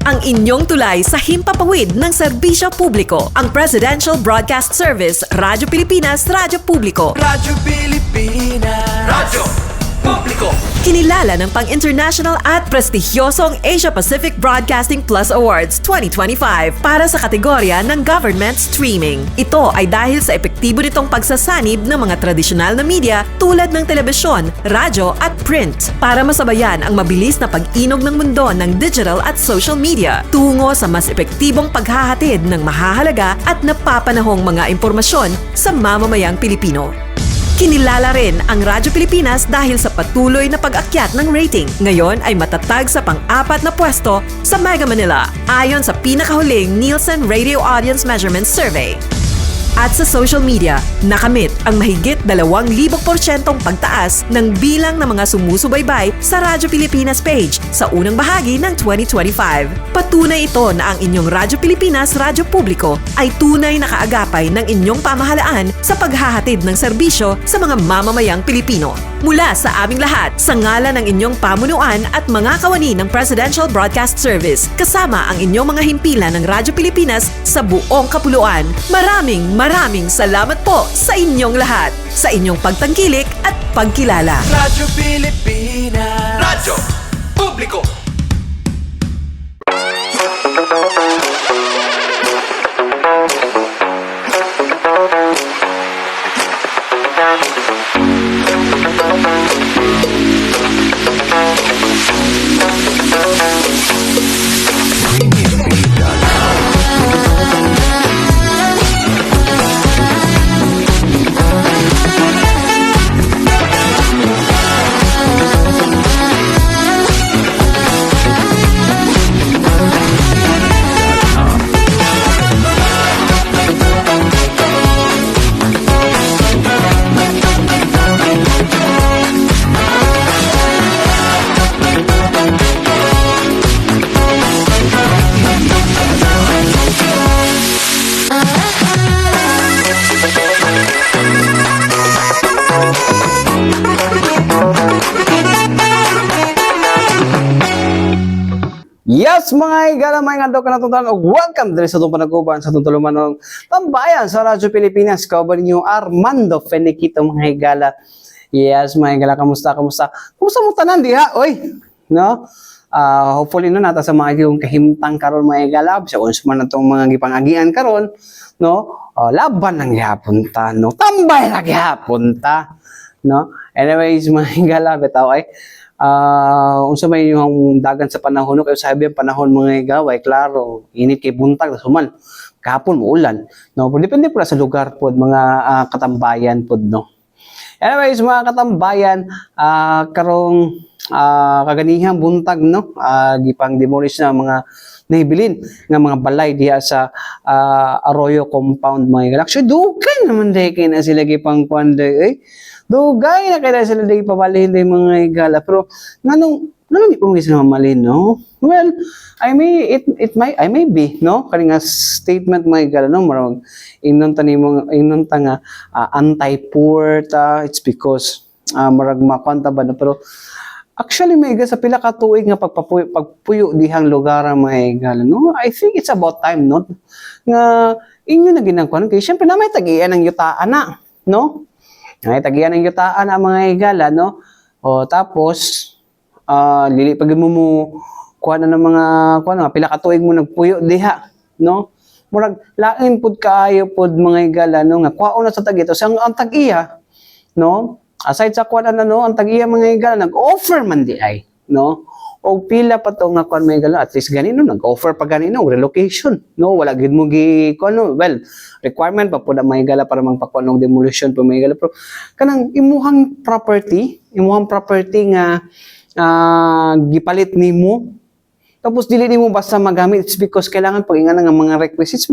ang inyong tulay sa himpapawid ng serbisyo publiko. Ang Presidential Broadcast Service, Radyo Pilipinas, Radyo Publiko. Radyo Pilipinas. Radyo Publiko. Kinilala ng pang-international at prestigyosong Asia Pacific Broadcasting Plus Awards 2025 para sa kategorya ng Government Streaming. Ito ay dahil sa epektibo nitong pagsasanib ng mga tradisyonal na media tulad ng telebisyon, radyo at print para masabayan ang mabilis na pag-inog ng mundo ng digital at social media tungo sa mas epektibong paghahatid ng mahahalaga at napapanahong mga impormasyon sa mamamayang Pilipino. Kinilala rin ang Radyo Pilipinas dahil sa patuloy na pag-akyat ng rating. Ngayon ay matatag sa pang-4 na pwesto sa Mega Manila ayon sa pinakahuling Nielsen Radio Audience Measurement Survey. At sa social media, nakamit ang mahigit 2,000% pagtaas ng bilang ng mga sumusubaybay sa Radyo Pilipinas page sa unang bahagi ng 2025. Patunay ito na ang inyong Radyo Pilipinas, Radyo Publiko ay tunay na kaagapay ng inyong pamahalaan sa paghahatid ng serbisyo sa mga mamamayang Pilipino. Mula sa aming lahat, sa ngalan ng inyong pamunuan at mga kawani ng Presidential Broadcast Service, kasama ang inyong mga himpilan ng Radyo Pilipinas sa buong kapuluan, maraming salamat po sa inyong lahat, sa inyong pagtangkilik at pagkilala. Radyo Pilipinas. Radyo Publiko. Yes, mga higala, mga nga daw ka natutunan. Welcome din sa itong panaguban sa itong tuluman ng tambayan sa Radyo Pilipinas. Kabar niyo Armando Feniquito, mga higala. Yes, mga higala, kamusta? Kamusta mo tanan diha? Oy, no? Hopefully no nata sa mga yung kahimtang karon mga higala. Sa uns man itong mga gipangagian karon, no? Laban ng gihapon ta, no? Tambay na gihapon ta, no? Anyways, mga higala, bitaw ay unsa may yung dagan sa panahon no, kayo sabi ang panahon mga igaway klaro init kay buntag suman kahapon uulan no, pero depende po sa lugar pod mga katambayan pod no. Anyways mga katambayan, karong kaganihang buntag no, gipang demolish na mga nahibilin nga mga balay diha sa Arroyo compound mga igala. Actually dugay naman day kay na sila gipang kuanday dugay na kaya sila day pabalihin day mga igala, pero nanong di po sila mamalin, no? Well, I may be, no? Kani nga statement mga igala, no? Marang ingnon ta nga anti-poor ta, it's because marag makwanta ba, no? Pero actually may sa pila ka tuig nga pagpuyo dihang lugar mga igala, no? I think it's about time, no? Nga inyo na ginangkuan kay syempre na may tagian ng yutaan na, no? Ay tagian ng yutaan ang mga igala, no? O tapos lili pag mo kuha na ng mga pila ka tuig mo nagpuyo diha, no? Murag lain pud kaayo pud mga igala, no, nga kuha na sa tagito sang ang tag-iya, no? Aside sa kuha na no, ang tag-iya mga igala nag-offer man di ay, no? O pila pa to nga kuan mga igala, at least ganino nag-offer pa ganino relocation, no? Wala gid mo gi kuno, well, requirement pa pud mga igala para magpakuan og demolition pa mga igala, pero kanang imuhang property nga gipalit nimo tapos dili nimo basta magamit, it's because kailangan pag-ingan nga mga requisites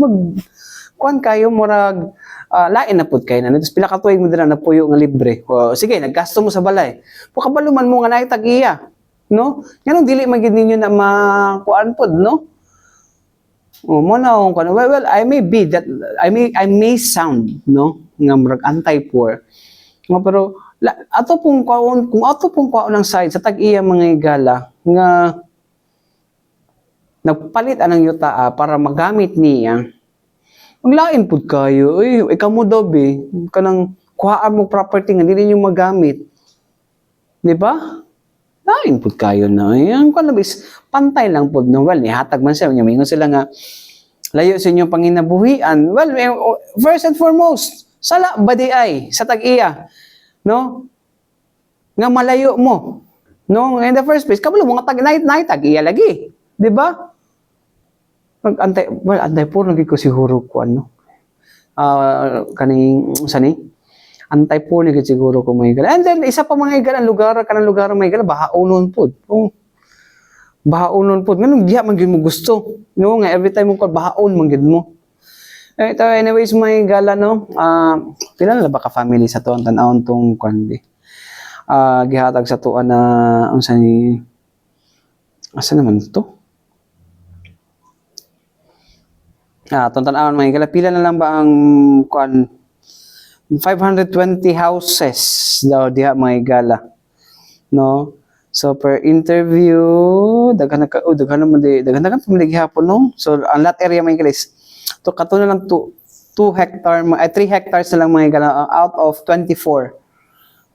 kuan kayo murag lain na pud kay na tapos pila ka tuig mo dira na puyo nga libre. Sige naggasto mo sa balay kabaluman mo nga naay tag-iya, no? Ganun dili magid ninyo na makuan pod, no? Mo na kuan, well I may sound, no, nga murag anti-poor, no, pero ato pong kwaon ng side sa tag-iya mga igala nga nagpalit anang yuta para magamit niya. Maglain pud kayo, ikaw mo daw be, kanang kuhaan mo property nga dili niyo magamit. Di ba? Lain pud kayo na. Ang kanabis, pantay lang pud no. Well, nihatag man siya, mingon sila nga layo sa inyong panginabuhian. Well, first and foremost, sala ba di ay sa tag-iya, no? Nga malayo mo. No, in the first place, kabalo mga tag-iya lagi, di ba? Antay po lagi ko siguro ko ano. Kaning sani? Antay po lagi siguro ko may gala. And then isa pa mga kanang lugar may gala bahaunon pud. Oh. Bahaunon pud. Nganong diha man gyud mo gusto. No, nga every time mo ko bahaon man gyud mo. Ito, anyways, may gala, no? Pila na ba ka family sa to? Ang tanawon tong kwandi. Gihatag sa tuan na, asa naman to? Itong tanawon, may gala. Pila na lang ba ang, 520 houses daw diha, may gala. No? So, per interview, daghan naman gihapon, no? So, ang lot area, may gala is, to kato na lang 2 hectare, 3 hectares na lang mga higala out of 24.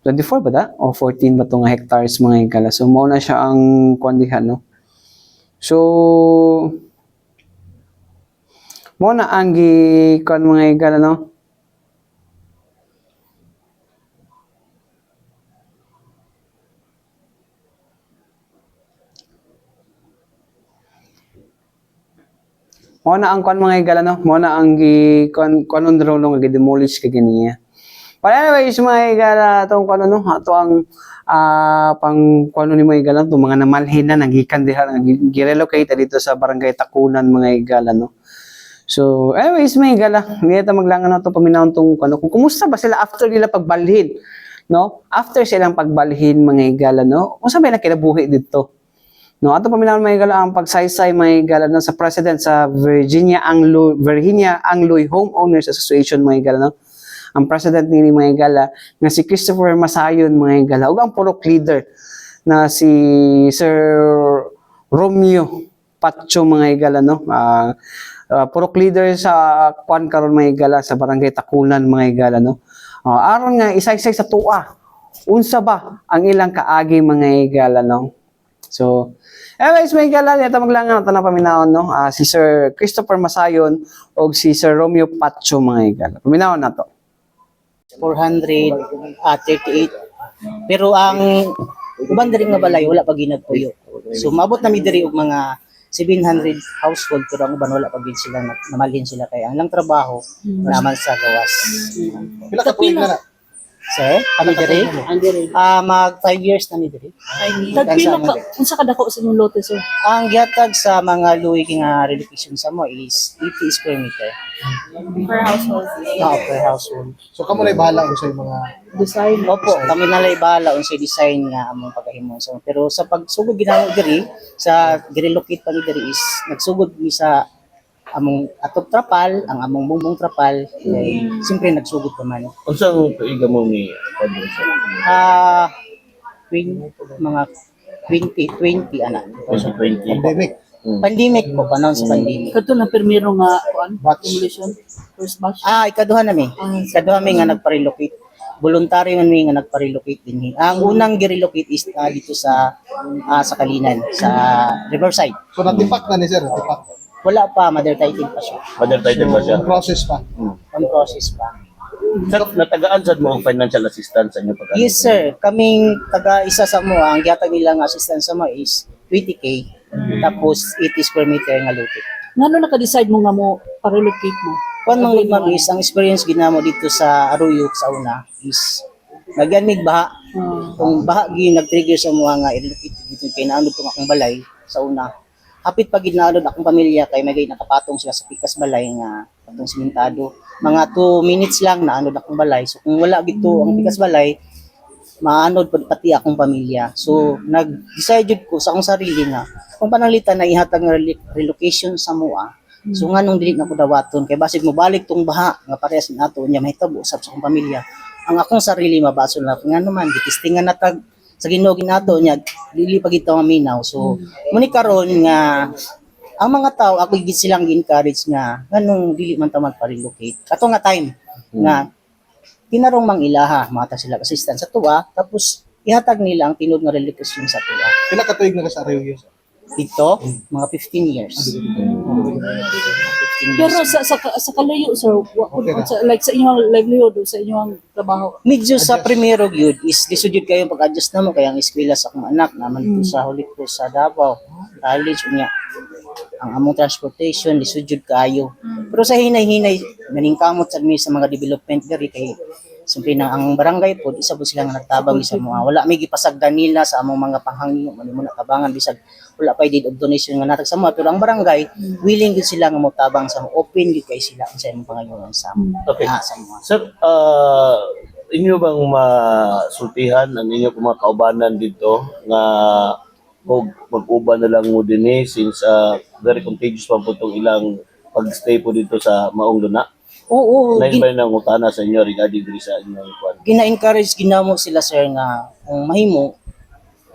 24 ba da? O 14 ba itong hectares mga higala? So, mauna siya ang kwandihan, no? So, mauna ang gikon mga higala, no? Mo na ang kon mga higala, no? Mo na ang konon draw nga gi-demolish ka ganiya. But anyways, mga higala, itong kono, no? Ito ang pang kono ni mga higala, itong mga namalhin na nagikan diha, gi-relocate dito sa barangay Takunan, mga higala, no? So, anyways, mga higala, nito maglangan na ito paminahon itong kono. Kung kumusta ba sila after nila pagbalhin, no? After silang pagbalhin, mga higala, no? Kung sabay na kinabuhi dito. No, ato paminawan may gala ang pagsaysay may gala na sa president sa Virginia Angloy Homeowners Association may gala, no. Ang president ni may gala nga si Christopher Masayon may gala ug ang purok leader na si Sir Romeo Pacho mga gala, no. Purok leader sa kwan karon may gala sa barangay Takunan mga gala, no. Aron nga isaysay sa tuwa unsa ba ang ilang kaagi mga gala, no. So, anyways, may gala nito maglangan nato na paminahon, no? Si Sir Christopher Masayon o si Sir Romeo Pacho mga gala. Paminahon nato. 438. Pero ang uban diri nga balay wala pa ginagpuyo. So maabot na mi diri og mga 700 household pero ang uban wala pa gid sila namalhin sila kay ang lang trabaho naman sa gawas. Pila ka tuig na? Sir, kami diri? Mag 5 years na mi diri. Tagpila ka, unsa ka dako sa inyong lote, sir? Ang gihatag sa mga luwi nga relocation sa mo is 80 square meter. Per household. Per household. So kamo na bahala mo sa mga Design. Opo, kami na lay bahala unsay design nga among pagahimo sa. Pero sa pagsugod ginamo diri sa relocate pa ni diri is nagsugod mi sa among atop trapal, ang among bumbong trapal, kay siyempre nagsugod pa man. Unsa ang tuiga mo ni Padre? Mga 2020 ana. 2020. pandemic. Pandemic po, panahon sa pandemic. Kato na permiro nga kuan, Batch. demolition, first batch. Ikaduha na mi. Ikaduha mi nga nagpa-relocate. Voluntary man mi nga nagpa-relocate din. Ang unang gi-relocate is dito sa Kalinan, sa Riverside. So natipak na ni sir, natipak. Wala pa, mother title pa siya. Father title ba siya? Ang process pa. On process pa. Sir, natagaan sad mo ang financial assistance sa inyo pagka? Yes sir, kaming taga-isa sa mo, ang gihatag nila nga assistance sa mo is 20K, tapos 80 square meter nga lote. Ngano naka-decide mo nga mo pa-relocate mo? Kung mga ma'am is, ang experience ginamo dito sa Arroyo sa una is naganig baha. Kung baha gi nag-trigger sa mga nga i-relocate dito kay naanod tong akong balay sa una. Hapit pag ginaanod akong pamilya kay may nakapatong sila sa pikas balay nga patong simentado. Mga 2 minutes lang naanod akong balay. So kung wala gito ang pikas balay, maanod pati akong pamilya. So nag-decide ko sa akong sarili nga kung pananglitan na ihatag nga relocation sa mua. So nga nung dili na ko dawaton kay basig mo balik tong baha nga parehas nato nya mahitabo usab sa akong pamilya. Ang akong sarili mabason na nga naman gitistingan na tag sa Ginoo ginato nya dili pa gitaw minaw. So muni karon nga ang mga tao ako gid silang gi-encourage nga nganong dili man ta magpa-relocate. Kato nga time nga tinarong mang ilaha mata sila assistant sa tuwa tapos ihatag nila ang tinud nga relocation sa tuwa. Pila ka tuig na ka sa Arroyo, sir? Dito mga 15 years. 15 Pero years. sa kalayo sir, Okay na. like sa inyong livelihood o sa inyong trabaho. Medyo sa primero gyud is lisod gyud kayo pag-adjust namo kay ang eskwela sa akong anak naman po sa huli po sa Davao college unya ang among transportation lisod gyud kayo. Pero sa hinay-hinay naningkamot sa mi sa mga development diri kay siyempre na ang barangay po isa po sila nga nagtabang sa mga wala may gipasagdan nila sa among mga panghangyo man mo natabangan bisag wala pa did of donation nga natag sa mga pero ang barangay willing gid sila nga motabang sa open gid kay sila sa imong pangayoon sa Okay. sa mga Sir, inyo bang masultihan ang inyo mga kaubanan dito nga mag-uban na lang mo din since very contagious pa po itong ilang pag-stay po dito sa Maong Luna? oo Lain ba yung utana sa inyo regarding diri sa inyong kwan? gina-encourage ginamo sila sir nga kung mahimo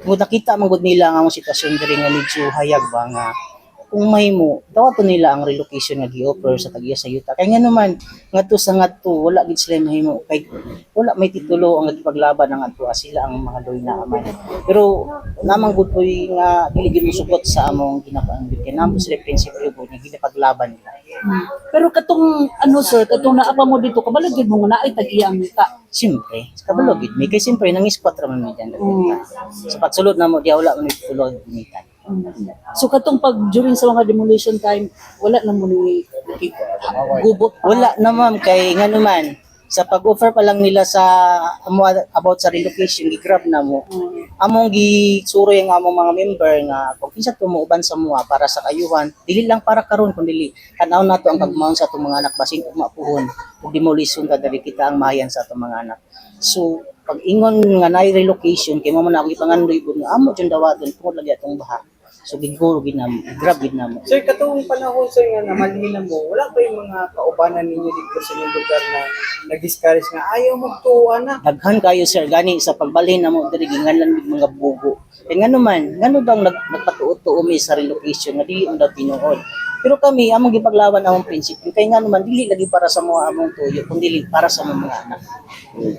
kung nakita man gud nila nga ang sitwasyon diri nga medyo hayag ba nga kung mahimo dawaton nila ang relocation nga gi-offer sa tagiya sa yuta kay nga naman ngadto sa ngadto wala gid sila mahimo kay wala may titulo ang nagpaglaban ng adto sila ang mga loy na amay pero namang gud koy nga dili gid mosugot sa among ginapaang kay namo sila prinsipyo gud nga ginapaglaban nila. Pero katong ano sir, katong naapa mo dito, kabalagid mo nga naay tag-iya ang mita. Siyempre, kabalo gid mi kay siyempre nang-spot ra man mi diyan. Sa pagsulod na mo di wala man mi tulod mitan. So katong pag during sa mga demolition time, wala na mo ni gubot. Wala na ma'am kay nga naman sa pag-offer pa lang nila sa about sa relocation gi-grab na mo. Among gisuroy ang among mga member nga kung kinsa tumuuban sa mua para sa kayuhan, dili lang para karon kun dili tanaw nato ang pagmahon sa atong mga anak basin ug mapuhon ug demolition ka dali kita ang mayan sa atong mga anak. So pag ingon nga nay relocation kay mo man ako ipangandoy gud nga amo jud dawaton tungod lagi atong baha. So giguro gid namo, grab gid namo. Sir, katong panahon sir nga namalhina mo, wala ba yung mga kaubanan ninyo dito sa inyong lugar na nag-discourage nga ayaw mo tuwa na? Daghan kayo sir gani sa pagbalhin namo diri ginganlan mig mga bugo. Kay ngano man, ngano daw nagpatuot-tuo mi sa relocation nga dili man daw tinuod. Pero kami among gipaglawan among prinsipyo kay ngano man dili lagi para sa mga among tuyo kundi para sa among mga anak.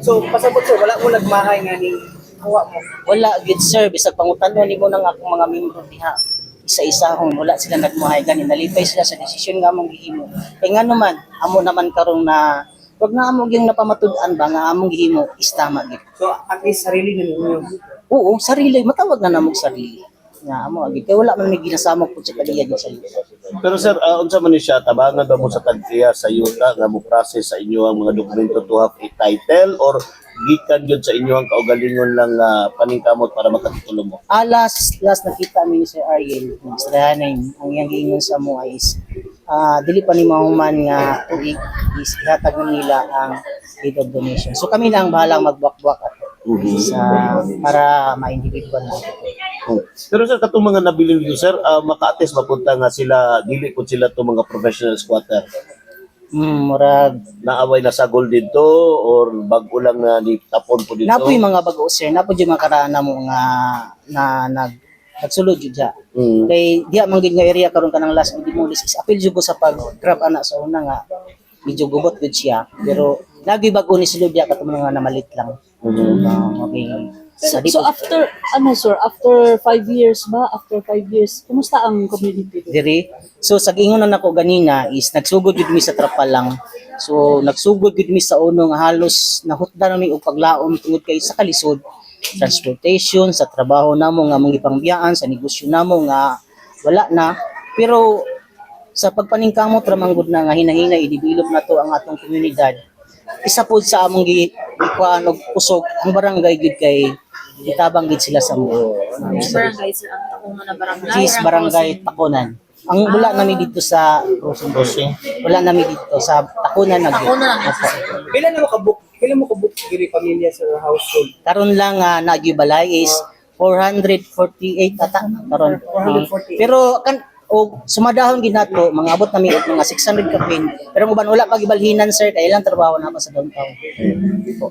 So, pasabot sir, wala mo nagmahay nga ni hawa mo. Wala gid sir bisag pangutanon nimo nang akong mga membro diha. Isa-isahon wala sila nagmahay gani nalipay sila sa desisyon nga among gihimo. Kay ngano man amo naman karon na wag na amo gyung napamatud-an ba nga among gihimo istama gid. So, at least sarili na ninyo. Oo, sarili matawag na namog sarili. Nga amo agid kay wala man may ginasamok pud sa kaliya sa yuta. Pero sir, unsa man ni siya tabangan ba mo sa tagtiya sa yuta nga mo process sa inyo ang mga dokumento to have a title or gikan gyud sa inyo ang kaugalingon lang paningkamot para makatitulo mo? Last nakita mi ni Sir Ariel sa dahanan ang iyang giingon sa mo is dili pa ni mahuman nga tuig is ihatag na nila ang deed of donation. So kami lang bahalang magbuak-buak at sa para ma-individual na. Pero sir, katong mga nabilin dito sir, maka-attest mapunta nga sila, dili po sila to mga professional squatter. Murag Naaway na sagol dito or bago lang na ni tapon po dito. napoy mga bago sir, napoy yung mga karaan na mo nga nagsulod jud siya. Kay diha man gid nga area karon kanang last demolis is apil jud ko sa pag-grab ana sa una nga medyo gubot gud siya pero lagi bago ni sulod diha katong mga namalit lang. Okay. Sa So after ano sir, after 5 years ba? After 5 years, kumusta ang community dito? diri. So sa giingon nako ganina is nagsugod gid mi sa trapa lang. So nagsugod gid mi sa uno nga halos nahutda nami og paglaom tungod kay sa kalisod transportation sa trabaho namo nga mong ipangbiyaan sa negosyo namo nga wala na pero sa pagpaningkamot ra man gud na nga hinahinay i-develop na to ang atong komunidad isa pod sa among gikuan og kusog ang barangay gid kay itabang gid sila sa mo. Barangay sir, ang takunan na barangay. Sis barangay Takunan. Ang wala nami dito sa Roseng. Wala nami dito sa Takunan na. Takunan. Kailan mo kabuk diri pamilya sa household? Karon lang nagibalay is 448 ata karon. 448. Pero kan o sumadahon gid nato mga abot nami og mga 600 ka pin. Pero uban wala pa gibalhinan sir kay ilang trabaho na pa sa downtown.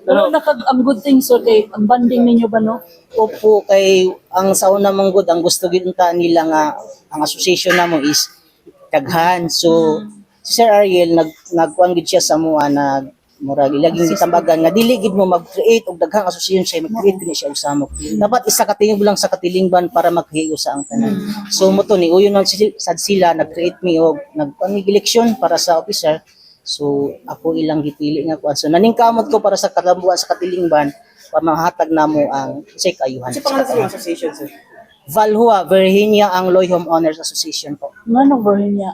Pero ang good thing sir kay ang banding ninyo ba no? Opo kay ang sauna mong good ang gusto gid unta nila nga ang association namo is daghan. So si Sir Ariel nagkuan gid siya sa mua nag murag ilaging gitambagan nga dili gid mo mag-create og daghang association siya mag-create gid siya og samok. Dapat isa ka tingog lang sa katilingban para maghiyo sa ang tanan. So mo to ni uyon sad sila nag-create mi og nagkuan mi election para sa officer. So ako ilang gipili nga kuan. So naningkamot ko para sa kalambuan sa katilingban para mahatag namo ang say kayuhan. Kasi pangalan sa association, sir? Valhua Virginia ang Loy Homeowners Association po. Nga nung burn niya.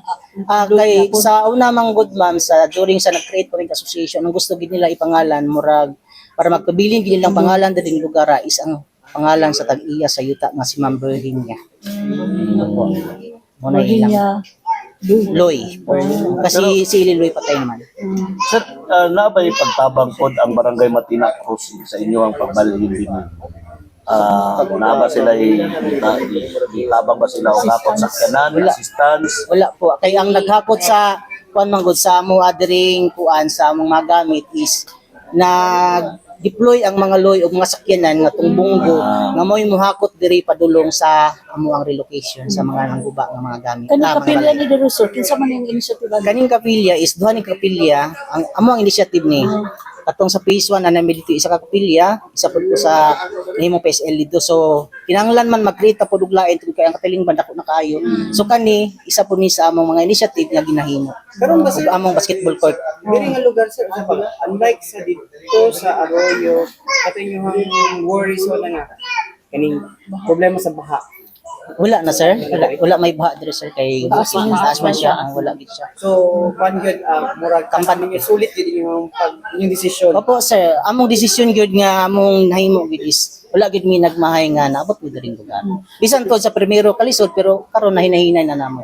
Kay sa una mang good ma'am sa during sa nag-create po ring association ang gusto gid nila ipangalan murag para magpabilin gid nilang pangalan din lugar is ang pangalan sa tag-iya sa yuta nga si Ma'am Virginia. Opo. Mo na Burn ilang niya. Loy. Kasi si Liloy patay naman. Sir, na ba yung pagtabang pod ang Barangay Matina Cruz sa inyo ang pagbalhin din? Na ba sila itabang ba sila o kapot sa kanan, assistance? Wala po. Kay ang naghakot sa kuan manggod sa amo adring kuan sa among magamit is nag-deploy ang mga loy og mga sakyanan nga tumbunggo nga mo'y muhakot diri padulong sa amo ang relocation sa mga nangguba nga mga gamit. Kani mga kapilya balay. ni the resort. Kinsa man yung initiative ani? Kaning kapilya is duha ni kapilya ang amo ang initiative ni katong sa phase 1 na dito isa ka kapilya isa pud ko sa nahimong PSL dito so kinahanglan man mag-create po og lain kay ang katilingban dako na kaayo so kani isa po ni sa among mga initiative nga ginahimo Karon ba, sir? ug among basketball court Diri nga lugar, sir, sa pala, unlike sa dito sa Arroyo, ato yung worries wala nga. Kaning problema sa baha. wala na sir wala may baha diri sir kay taas man siya ang wala gid siya. So, one good, murag kampan ninyo, sulit yun yung decision. Opo sir, among desisyon gyud nga among nahimo gid is wala gid mi nagmahay nga naabot gid ring lugar. Bisan to sa primero kalisod pero karon na hinahinay na namo.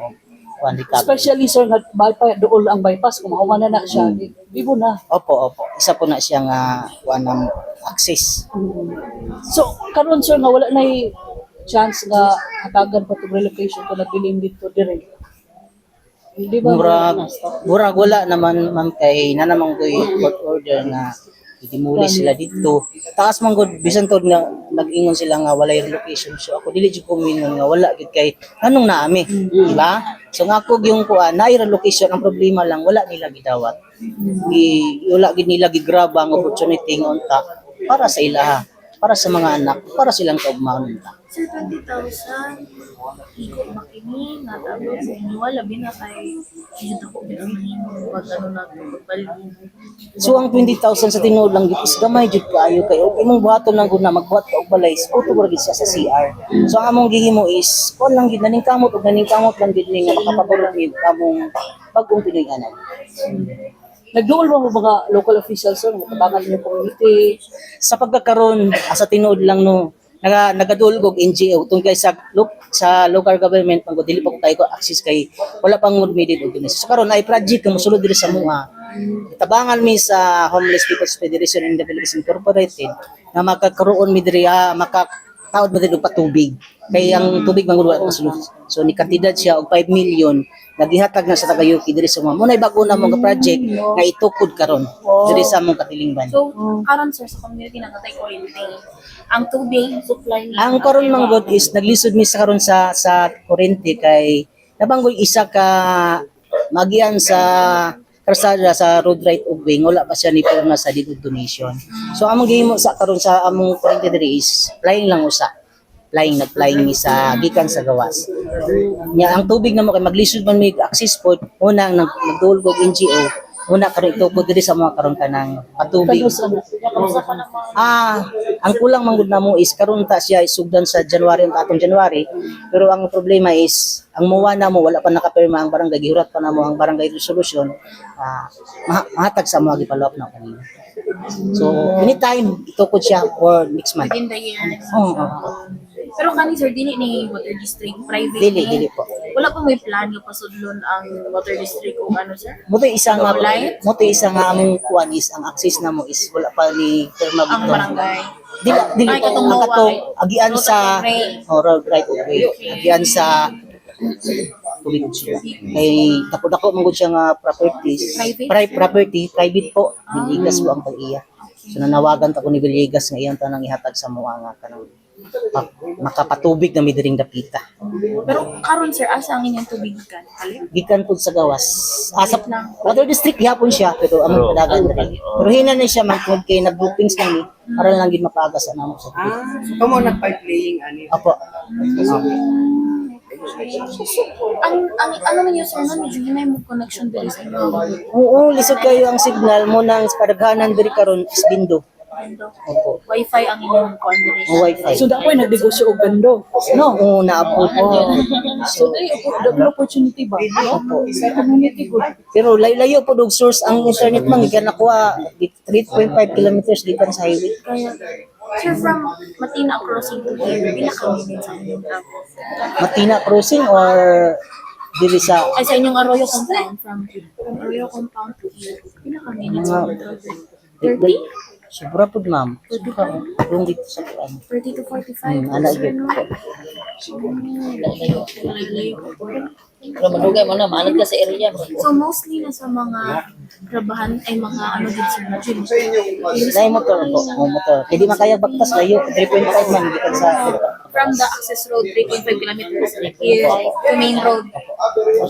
Kuan recovery. Especially sir nga bypass dool ang bypass kung mao na siya. Bibo na. Opo. Isa po na siya nga kuan ng access. So karon sir nga wala na chance nga hatagan pa tong relocation ko nagbilin dito dire. Di ba? Murag wala naman ma'am kay na naman ko court order nga i-demolish sila dito. Taas man gud bisan to nga nag-ingon sila nga walay relocation so ako dili jud ko mingon nga wala gid kay anong naami, di ba? So nga ako yung kuan na relocation ang problema lang wala nila gidawat. Wala gid nila gigrab ang opportunity nga unta para sa ilaha, para sa mga anak, para silang kaugmaon unta. Sir, 20,000, ikot makini, natawag sa inyo, labi na kay dito ko pinaminin pag ano na pagbalhin. So ang 20,000 sa tinuod lang gid is gamay jud kaayo kay og imong buhaton lang gud na magbuhat ka og balay auto ra gid siya sa CR. So ang among gihimo is kon lang gid naningkamot og naningkamot lang gid ni nga makapaborog gid among bagong Pinoy anak. Nagduol ba mo mga local officials sir matabangan niyo community? Sa pagkakaroon sa tinuod lang no nagadulog og NGO tungkol sa local government pang dili pa ko tayo access kay wala pang mid organization. So karon ay project nga mosulod diri sa mua. Tabangan mi sa Homeless People's Federation and Development Incorporated na makakaroon mi diri makataod mo diri og patubig. Kay ang tubig mangud wala masulod. So ni kantidad siya og 5 million nagihatag na sa Tagayuki diri sa mua. Mo nay bago na mong project nga itukod karon diri sa among katilingban. So, karon sir, sa community nagatay kuryente, ang tubig, supply niya. Ang karon man god is naglisod mi sa karon sa kuryente kay nabanggoy isa ka magian sa karsada sa road right of way wala pa siya ni pirma sa deed of donation. So among gihimo sa karon sa among kuryente diri is flying lang usa. Nagflying mi sa gikan sa gawas. Nya ang tubig namo kay maglisod man mi access pod una nagdulog og NGO una karon itukod diri sa mga karon kanang patubig. Ang kulang manggod namo is karon ta siya isugdan sa January atong January pero ang problema is ang muwa namo wala pa nakapirma ang barangay gihurat pa namo ang barangay resolution mahatag sa mga gipalop na kanina. So anytime itukod siya or next month. Within the year. Oo. Pero kani sir, dili ni water district, private Dili po. Wala pa may plan nga pasudlon ang water district o ano sir? Moto isa nga Light? among kuan is ang access namo is wala pa ni pirma Ang gito. barangay. Dili Ay, po katong ang MOA, katong right? agian Road sa of way. road right of way. Agian sa tubig siya. Kay dako man gud siya nga properties. Private po. Villegas po ang pag-iya. So nanawagan ta ko ni Villegas nga iyang tanang ihatag sa mga nga kanang makapatubig na midiring dapita. Pero karon sir, asa ang inyong tubig kan? Kalit? Gikan po sa gawas. Asa Water District gihapon siya pero among padagan diri. Pero hina na siya man kung kay nag-groupings lang ni para lang gid mapagas sa namo sa tubig. So, kamo nag-pipe laying, ani? Apo. Ang ano ninyo sir, no? Medyo hinay mo connection diri sa inyo. Oo, lisod kayo ang signal mo nang padaghanan diri karon is bindo. Opo. Wi-Fi ang inyong kuan diri. O wifi. So dapat nagnegosyo og bando. No. Oo, naabot po. So dili double opportunity ba? No? Sa community ko. Pero layo po dog source ang internet man gikan nakuha 3.5 kilometers gikan sa highway. Kaya sir, from Matina crossing to here, pila ka minutes ang inyong travel? Matina crossing or dili sa Ay, sa inyong Arroyo compound, from Arroyo compound to here, pila ka minutes ang travel? 30? sobra pud ma'am. Kung dito sa kuan. 30 to 45. Ana gyud. Pero madugay mo na, maalag ka sa area. So mostly na sa mga trabahan ay mga ano din sir na gym. Nay motor po, motor. Kaya di makaya baktas layo 3.5 man gikan sa From the access road, 3.5 kilometers here to main road.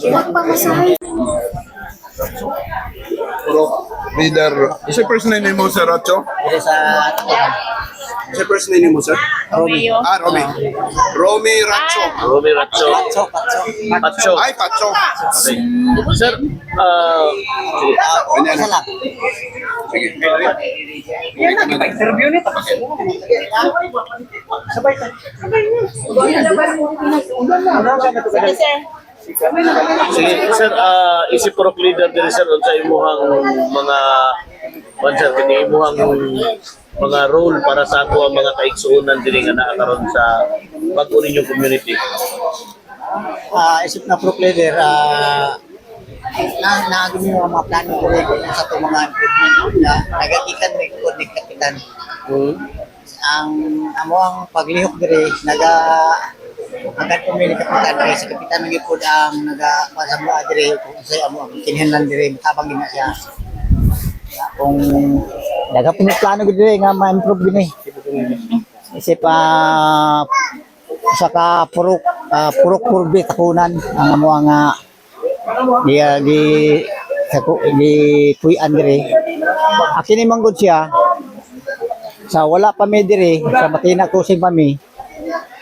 Wag pa masahay. Leader, isa first name mo, Sir Rocho? dito sa Isa first name mo, Sir? Romeo. Romy. Romy Racho. Romy Ratcho. Patso. Patcho. Ay, Pacho. Sir, Isa lang. sige, sir, isip pro leader diri sir sa imuhang mga sir, kini imuhang mga role para sa ako ang mga kaigsuonan diri nga naa karon sa bag-o ninyong community. Isip na pro player, naagin mo ang mga plano ko rin sa itong mga improvement na nagagikan may connect kapitan. Ang amo ang paglihok diri agad ko may kapitan kay sa kapitan ng ipod ang nagapasama diri kung sa amo ang kinahanglan diri matabang gina siya. Kung plano ko diri nga ma-improve gini. Isip saka purok kurbi takunan ang amo nga di kuyan diri. Akini manggod siya sa wala pa mi diri sa Matina Crossing pa mi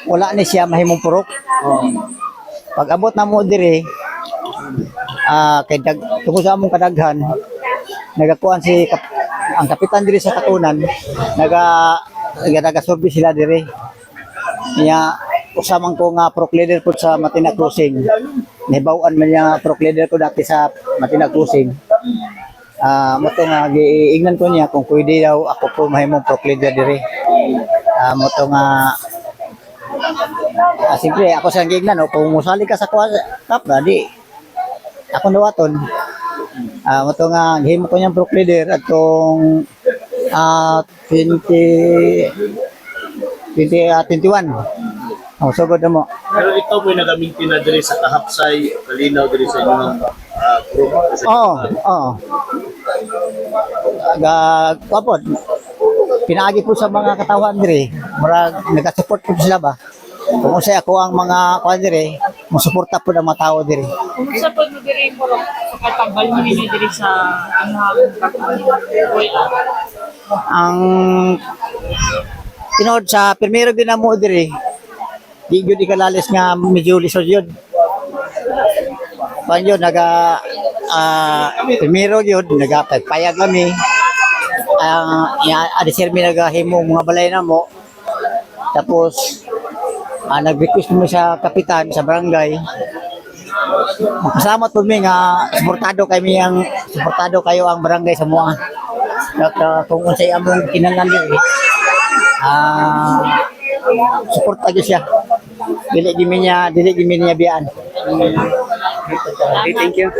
wala ni siya mahimong purok. Pag abot na mo diri kay tungod sa among kadaghan nagakuan ang kapitan diri sa takunan nagasurvey sila diri. Niya usamang ko nga pro leader po sa Matina Crossing. Nahibawan man niya pro leader ko dati sa Matina Crossing. Moto nga giingnan ko niya kung pwede daw ako po mahimong pro leader diri. Moto nga siyempre ako sa giingnan kung musali ka sa cup di ako nawaton. Moto nga gihimo ko niyang pro leader at kung 2021. Sugod na mo. Pero ikaw po nagaminti na diri sa kahapsay, kalinaw diri sa inyong group. Oo. Kapod. Pinaagi po sa mga katawan diri, murag nagasupport po sila ba? Kung usay ako ang mga kawan diri, musuporta po ang mga tao diri. Kung sa pag diri mo sa katambal mo ninyo diri sa Ang tinod sa primero ginamo diri, di gyud ikalalis nga medyo lisod yun. Pan yun, primero yun, nagapagpayag kami. Adisir mi nagahimo mga balay na mo. Tapos, nag-request mo sa kapitan sa barangay. Salamat po mi nga suportado kayo ang barangay sa mga. Kung unsay among kinanglan diri. Support agad siya. Dili gimi niya biyaan. Okay, thank you.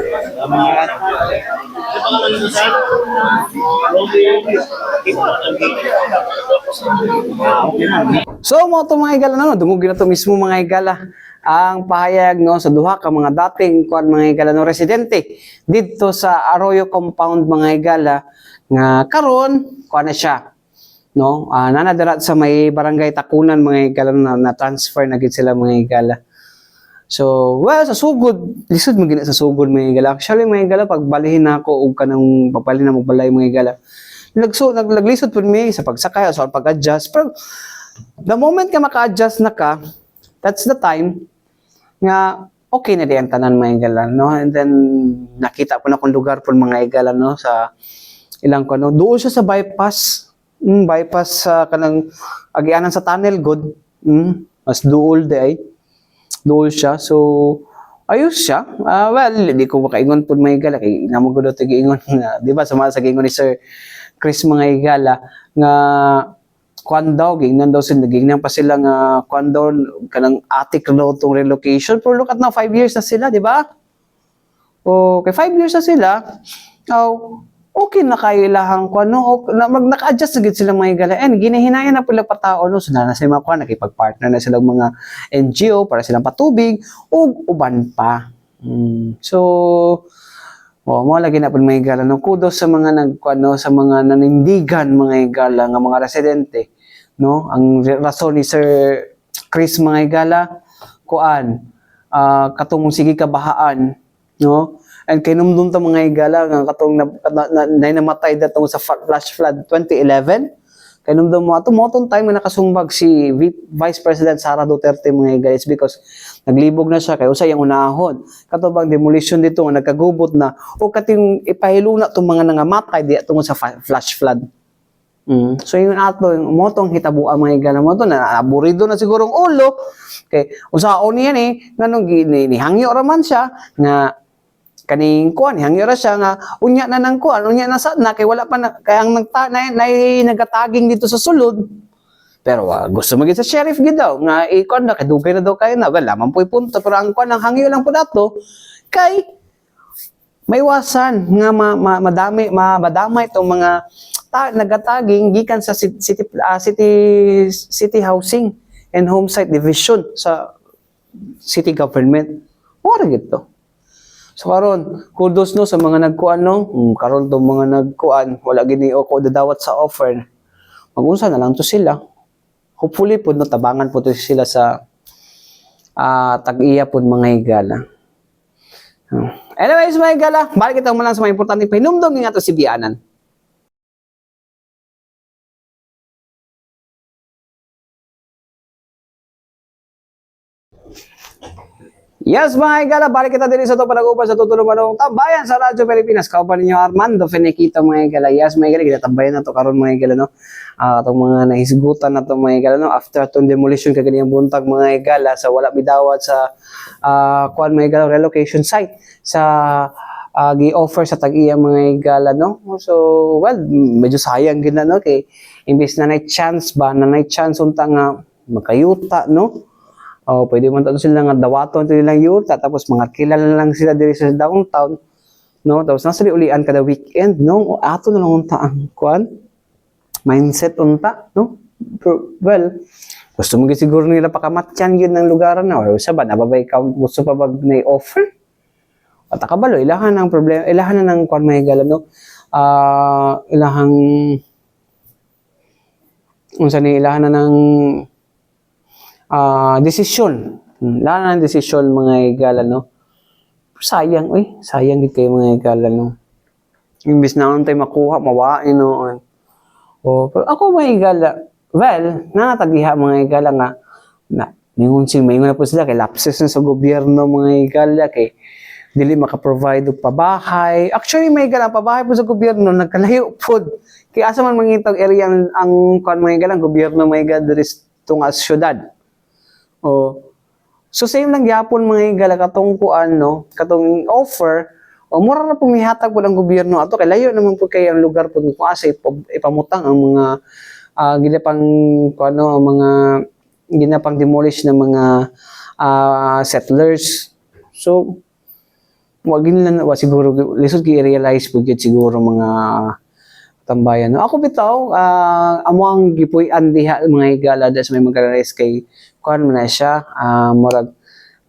So mo to mga higala no, dungog na to mismo mga higala ang pahayag no sa duha ka mga dating kuan mga higala no residente didto sa Arroyo compound mga higala nga karon kuan na siya no, nanadara sa may barangay Takunan mga higala na transfer na gid sila mga higala. So, well, sa sugod, lisod mo gina sa sugod mga higala. Actually mga higala, pag balihin na ako o kanang papalin na magbalay mga higala, naglisod po may sa pagsakay o sa pag-adjust. Pero the moment ka maka-adjust na ka, that's the time nga okay na di ang tanan mga higala, no? And then nakita ko na kung lugar po mga higala, no, sa ilang ko, no, doon siya sa bypass. Bypass sa kanang agianan sa tunnel good. Mas duol di ay. Duol siya. So ayos siya. Well, hindi ko makaingon po mga higala kay namugod daw tigiingon nga, di ba, sama sa giingon ni Sir Chris mga higala nga kuan daw gingnan daw sila, gingnan pa sila nga kuan daw kanang attic daw tong relocation. Pero look at now, 5 years na sila, di ba? Okay, 5 years na sila. Okay na kayo ilahang kuan, no? Naka-adjust na gid sila mga higala. And ginahinayan na pala patao, no? So na sila mga kuan, nakipag-partner na sila mga NGO para silang patubig o uban pa. So mo lagi na po mga higala, no? Kudos sa mga nagkuan, no? Sa mga nanindigan mga higala nga mga residente, no? Ang rason ni Sir Chris mga higala kuan katong sige kabahaan, no? And kinumdum ta mga higala nga katong namatay datong sa flash flood 2011. Kinumdum mo atong time na nakasumbag si Vice President Sara Duterte mga higala, because naglibog na siya kay usay ang unahon. Katubang demolition dito nga nagkagubot na o kating ipahiluna tong mga nangamatay di tungod sa flash flood. So yun ato yung motong hitabuan mga higala mo to na aburido na sigurong ulo kay usaon niyan nganong nihangyo ra man siya nga kaning kuan hangyo ra siya nga unya na nang kuan unya na sad na kay wala pa na, kay ang nagataging dito sa sulod. Pero gusto mo gid sa sheriff gid daw nga ikon na kadugay na daw kayo na wala man po'y punto, pero ang kuan ang hangyo lang po dato kay maiwasan nga madamay itong mga nagataging gikan sa city housing and home site division sa city government. Ora gid to. So karon, kudos no sa mga nagkuan, no. Karon tong mga nagkuan, wala gini o ko dadawat sa offer. Mag-unsa na lang to sila. Hopefully pud no tabangan po to sila sa tag-iya pud mga higala. Anyways mga higala, balik kita mo lang sa mga importante pahinumdom nga to si Bianan. Yes mga higala, balik kita din sa ito panag-upan sa tutulong manong tambayan sa Radyo Pilipinas. Kaupan ninyo Armando Feniquito mga higala. Yes mga higala, kinatambayan na ito karon mga higala, no? Itong mga nahisgutan na ito mga higala, no? After itong demolition kaganyang buntag mga higala sa wala bidawat sa kuan mga higala relocation site sa gi-offer sa tag-iya mga higala, no? So well, medyo sayang gina, no? Kay imbis na chance unta nga makayuta, no? Pwede man tato sila nga dawaton to nilang yuta, tapos mga kilala lang sila diri sa downtown, no? Tapos nasa ulian kada weekend, no? Ato na lang unta ang kuan mindset unta, no? Well, gusto mo siguro nila pakamatyan yun ng lugaran na, o sa ba nababay ka gusto pa bag na offer at akabalo ilahan ng problema, ilahan na ng kuan may higala, no? Ilahang unsa ni ilahan na ng desisyon. Lalo na desisyon mga higala, no? Sayang, sayang gid kayo mga higala, no? Imbis na tayo makuha, mawain, no? Pero ako mga higala, well, nanatagiha mga higala nga, mingon na po sila, kay lapses na sa gobyerno mga higala, kay dili maka-provide og pabahay. Actually, may higala, pabahay po sa gobyerno, nagkalayo po. Kaya asa man mangitag area ang kuan mga higala, gobyerno mga higala, diri tunga sa syudad. So same lang gyapon mga higala katong kuan, no, katong offer mura na pumihatag po ng gobyerno ato kay layo naman po kay ang lugar po kung asa ipamutang ang mga ginapang kuano, ang mga ginapang demolish ng mga settlers. So wag nila siguro lisod gi-realize po gid siguro mga tambayan, no? Ako bitaw amo ang gipuy-an diha mga higala des may mag-realize kay kuan man na siya murag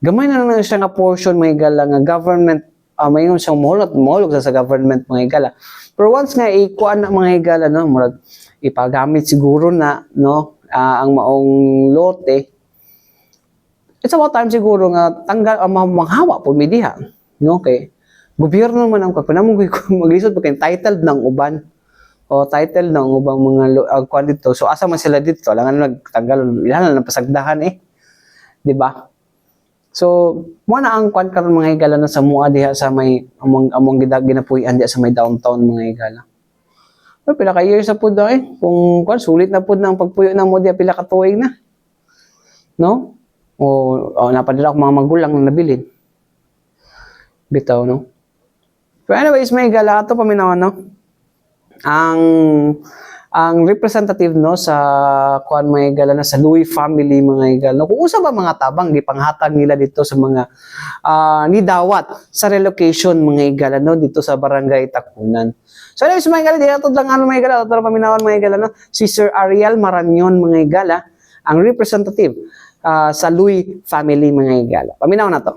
gamay na lang siya nga portion mga higala nga government mayon siyang mohulog sa government mga higala. Pero once nga ikuan na mga higala, no, murag ipagamit siguro na no ang maong lote. It's about time siguro nga tanggal ang manghawa po midiha no kay gobyerno man ang pagpanamugoy ko maglisod pa kay titled ng uban o title ng ubang mga kuan dito. So asa man sila dito langan nagtanggal ilan na pasagdahan di ba? So mo na ang kuan karon mga higala na sa mua diha sa may among ginapuy-an diha sa may downtown mga higala. Pero pila ka years na pud daw kung kuan sulit na pud ng pagpuyo na mo diha pila ka tuig na. No? O napadala ko mga magulang na nabilin. Bitaw no. Pero anyways mga higala ato paminawan no. Ang representative no sa kuan mga higala na sa Louis family mga higala. Kung usa ba mga tabang gipanghatag nila dito sa mga nidawat sa relocation mga higala no dito sa barangay Takunan. So anyways mga higala dito lang ano mga higala ato paminawan mga higala no si Sir Ariel Maranyon mga higala ang representative sa Louis family mga higala. Paminaw na to.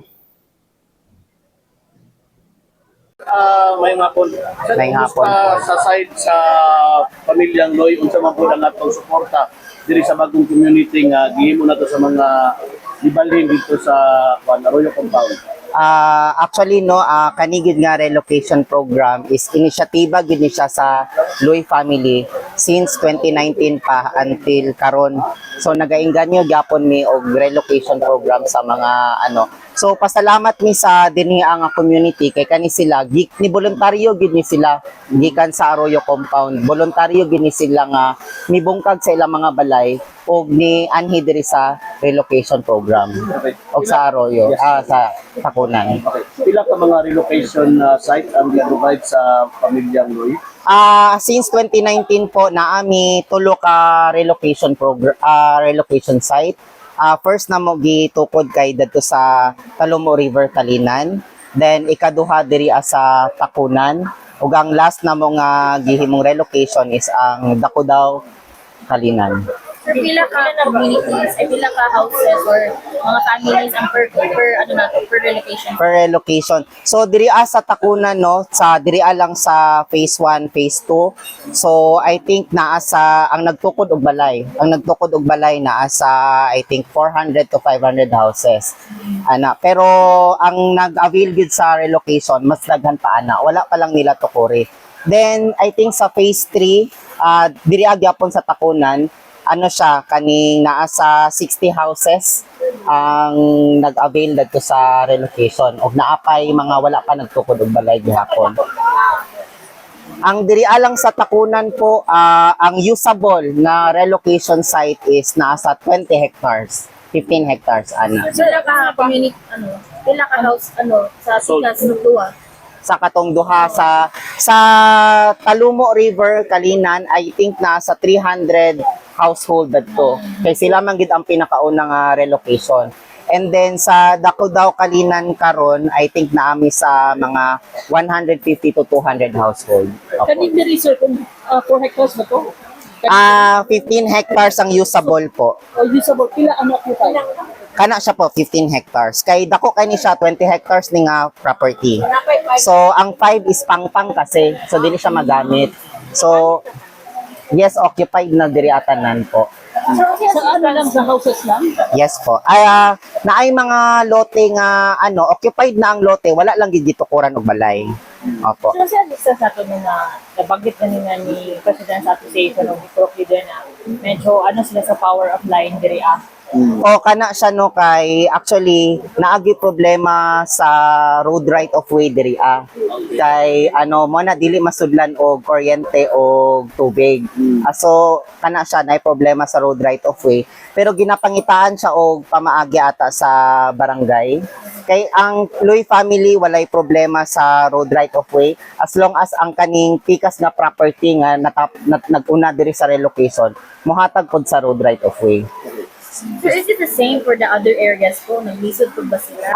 May hapon. May hapon. Sa side sa pamilyang Loy, unsa man po ang atong suporta diri sa bagong community nga gihimo nato sa mga libalhin dito sa Arroyo Compound. Actually no kanigid nga relocation program is inisyatiba gid ni siya sa Loy family since 2019 pa until karon. So nagainganyo gyapon mi og relocation program sa mga ano. So pasalamat mi sa dinhi ang community kay kani sila ni voluntaryo gid ni sila gikan sa Arroyo Compound. Voluntaryo gid ni sila nga mibungkag sa ilang mga balay og ni anhi diri sa relocation program. Og sa Arroyo sa Takunan. Okay. Pila ka mga relocation site ang gi-provide sa pamilyang Loy? Since 2019 po naami tulo ka relocation program relocation site. First na mo gitukod kay dadto sa Talomo River Kalinan, then ikaduha diri sa Takunan, ug ang last na mo nga gihimong relocation is ang Dakudaw Kalinan. Sir, pila ka communities, ay pila ka houses or mga families ang per relocation? Per relocation. So diri sa Takunan no, sa diri lang sa phase 1, phase 2. So I think naa sa ang nagtukod og balay. Ang nagtukod og balay naa sa I think 400 to 500 houses. Pero ang nag-avail gid sa relocation mas daghan pa wala pa lang nila tukuri. Then I think sa phase 3 diri gyapon sa Takunan siya kaning naa sa 60 houses ang nag-avail dito sa relocation og naapay mga wala pa nagtukod og balay gihapon. Ang diri lang sa Takunan po ang usable na relocation site is naa sa 20 hectares, 15 hectares Sir, ka community pila ka house sa Sikas Nutua? Sa katong duha sa Talumo River Kalinan I think nasa 300 household dadto kay sila man gid ang pinakaunang relocation. And then sa Dakudaw Kalinan karon I think naami sa mga 150 to 200 household. Kaning diri sir kung 4 hectares ba to? 15 hectares ang usable po. O usable pila ang occupy? Kana siya po 15 hectares. Kay dako kay ni siya 20 hectares ni nga property. So ang 5 is pangpang kasi so dili siya magamit. So yes, occupied na diri atanan po. Sa lang sa houses lang? Yes po. Naay mga lote nga occupied na ang lote, wala lang gid gitukuran og balay. Opo. So sa ato na nabanggit kanina ni President sa Association of Pro Leader na medyo sila sa power of line diri O kana siya no kay actually naagi problema sa road right of way diri kay mo na dili masudlan og kuryente o tubig. So kana siya naay problema sa road right of way pero ginapangitaan siya og pamaagi ata sa barangay. Kay ang Loy family walay problema sa road right of way as long as ang kaning pikas na property nga naguna diri sa relocation mohatag pod sa road right of way. So is it the same for the other areas po? Naglisod po ba sila?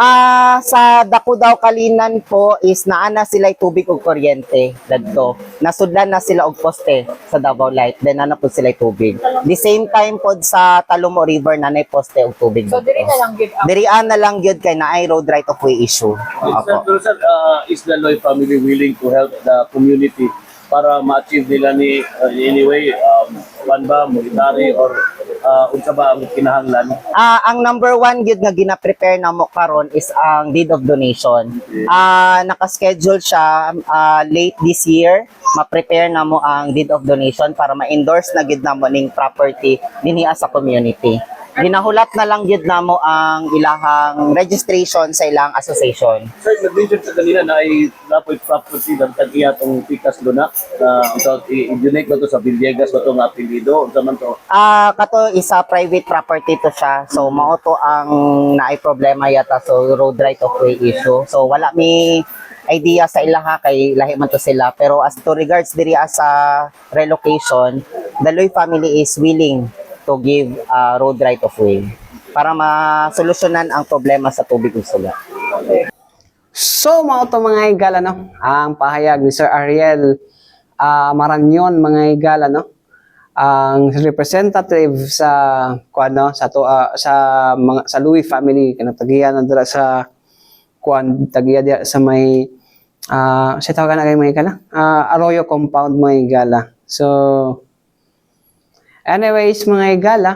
Sa Dakudaw Kalinan po is naana sila tubig ug kuryente dadto. Nasudlan na sila og poste sa Davao Light. Then ana po sila tubig. The same time po sa Talomo River nanay poste og tubig. So diri na lang gid Dirian na lang gyud kay naay road right of way issue. Sir, is the Loy family willing to help the community para ma-achieve nila ni anyway monetary or unsa ba ang kinahanglan? Ang number one gid nga gina-prepare na mo karon is ang deed of donation. Naka-schedule siya late this year. Ma-prepare na mo ang deed of donation para ma-endorse na gid namo ning property dinhi sa community. Ginahulat na lang gid namo ang ilahang registration sa ilang association. Sir, nag-mention sa kanina na ay napoy property ng tagiya tong Picas Luna. I-donate ba to sa Villegas ba to nga apelido? Unsa man to? Kato isa private property to siya. So mao to ang naay problema yata so road right of way issue. So wala mi idea sa ilaha kay lahi man to sila, pero as to regards diri sa relocation, the Loy family is willing to give road right of way para masolusyonan ang problema sa tubig ug suga. So, mga ito mga higala, no? Ang pahayag ni Sir Ariel Maranyon, mga higala, no? Ang representative sa sa Louis family, kanatagiya na dira sa tagiya dira sa may sa tawag na kay mga higala, Arroyo compound, mga higala. So, anyways, mga higala,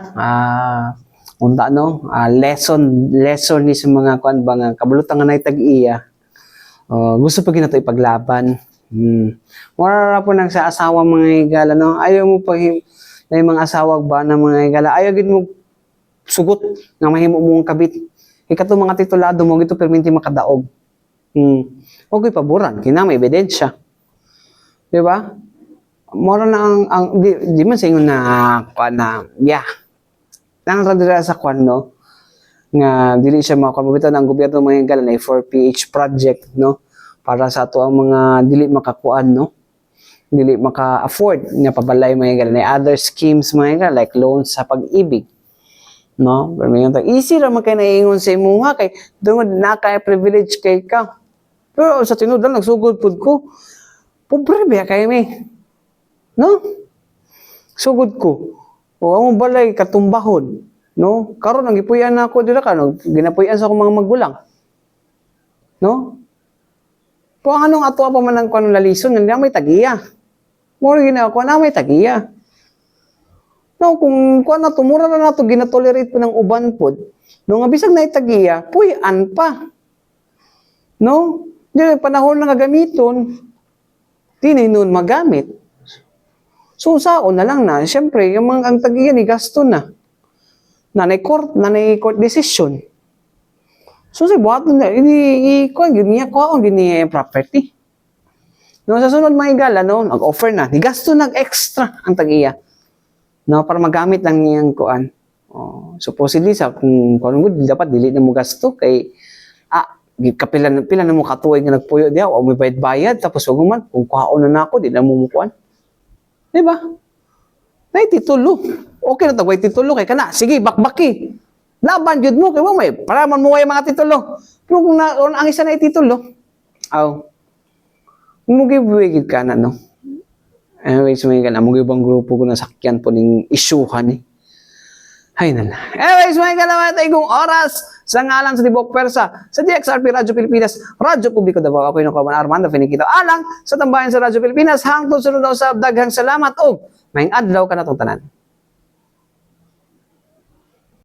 unta no, lesson ni sa mga nga kabulutan nga nay tag-iya. Gusto pa ginato ipaglaban. Mura po nang sa asawa mga higala, no? Ayaw mo pa na mga asawa ba na mga higala, ayaw gid mo sugot nga mahimo mong kabit. Ikato mga titulado mo gito perminti makadaog. Okay paboran, kina may ebidensya. Di ba? Mora na ang di man sa ingon na nang radira sa kwan, no, nga dili siya makabubitan ang gobyerno mga higala na 4PH project, no, para sa ato ang mga dili makakuan, no, dili maka-afford nga pabalay mga higala na other schemes mga higala like loans sa pag-ibig, no, pero may easy ra man kay naingon sa imuha kay dungod na kay privilege kay ka, pero sa tinuod nagsugod pud ko pobre ba kay me. No? Sugod ko. O ang balay katumbahon, no? Karon ang gipuy-an nako dira ka, no? Ginapuy-an sa akong mga magulang. No? Po anong ato pa man ang kanang lalison nga may tagiya. Mo gina ko na may tagiya. No, kung kuan na tumura na nato ginatolerate po ng uban pod. No nga bisag na tagiya, puy-an pa. No? Di panahon na gagamiton. Dili nun magamit. So, saon na lang na. Siyempre, yung mga ang tagiyan ni gasto na. Nanay court decision. So, sa buhat na, kuha gini property. No, sa sunod mga higala, no, nag-offer na. Ni gasto nag-extra ang tagiya. No, para magamit lang niyang kuan. Supposedly, kung dapat dili na mo gasto kay, pila na mo katuway nga nagpuyo diya, o may bayad, tapos wag man, kung kuhaon na ako, di na mo mukuan. Diba? Nay titulo. Okay na tagway titulo kay kana. Sige, bakbaki. Laban jud mo kay mo may para man mo way mga titulo. Pero kung ang isa na titulo, mugibigid ka na, no? Anyways, may ka na, mugibang grupo ko na sakyan po ning isyuhan eh. Ay nala. Anyways, may kalaman tayo kung oras sa ngalan sa Tibok Persa, sa DXRP Radyo Pilipinas, Radyo Publiko Davao. Ako yung Kawan Armando Finikito. Alang sa tambayan sa Radyo Pilipinas, hangtod sunod daw sa daghang salamat o may adlaw ka na tanan.